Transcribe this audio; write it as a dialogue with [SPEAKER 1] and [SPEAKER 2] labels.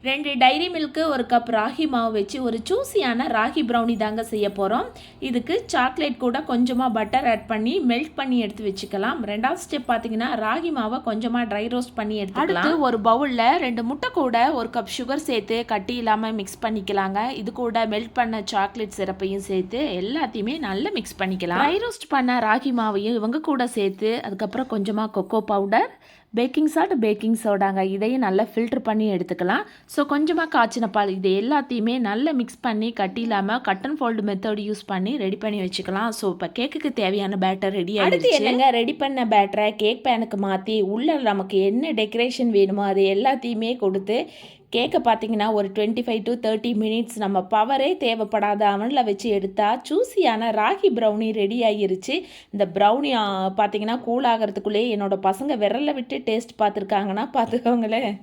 [SPEAKER 1] 2 diary milk 1 cup ragi மாவு வச்சு ஒரு ஜூஸியான ராகி ப்ரௌனி தாங்க செய்ய போகிறோம். இதுக்கு சாக்லேட் கூட கொஞ்சமாக பட்டர் ஆட் பண்ணி மெல்ட் பண்ணி எடுத்து வச்சுக்கலாம். ரெண்டாவது ஸ்டெப் பார்த்தீங்கன்னா ராகி மாவை கொஞ்சமாக ட்ரை ரோஸ்ட் பண்ணி எடுத்துக்கலாம். அடுத்து ஒரு பவுலில் 2 முட்டை கூட 1 கப் சுகர் சேர்த்து கட்டி இல்லாமல் மிக்ஸ் பண்ணிக்கலாங்க. இது கூட மெல்ட் பண்ண சாக்லேட் சிரப்பையும் சேர்த்து எல்லாத்தையுமே நல்லா மிக்ஸ் பண்ணிக்கலாம். ட்ரை ரோஸ்ட் பண்ண ராகி மாவையும் இவங்க கூட சேர்த்து அதுக்கப்புறம் கொஞ்சமாக cocoa powder, baking salt, baking சோடாங்க இதையும் நல்லா ஃபில்டர் பண்ணி எடுத்துக்கலாம். ஸோ கொஞ்சமாக காய்ச்சின பால் இது எல்லாத்தையுமே நல்லா மிக்ஸ் பண்ணி கட்டி இல்லாமல் cut and fold method use பண்ணி ரெடி பண்ணி வச்சுக்கலாம். ஸோ இப்போ கேக்குக்கு தேவையான பேட்டர் ரெடி ஆகிடுச்சு. என்னங்க ரெடி பண்ண பேட்டரை கேக் பேனுக்கு மாற்றி உள்ளே நமக்கு என்ன டெக்கரேஷன் வேணுமோ அது எல்லாத்தையுமே கொடுத்து கேக்கை பார்த்தீங்கன்னா ஒரு 25 to 30 மினிட்ஸ் நம்ம பவரே தேவைப்படாத அவனில் வச்சு எடுத்தால் ஜூஸியான ராகி ப்ரௌனி ரெடி ஆகிருச்சு. இந்த ப்ரௌனி பார்த்தீங்கன்னா கூல் ஆகிறதுக்குள்ளேயே என்னோடய பசங்க விரலை விட்டு டேஸ்ட் பார்த்துருக்காங்கன்னா பார்த்துக்கோங்களேன்.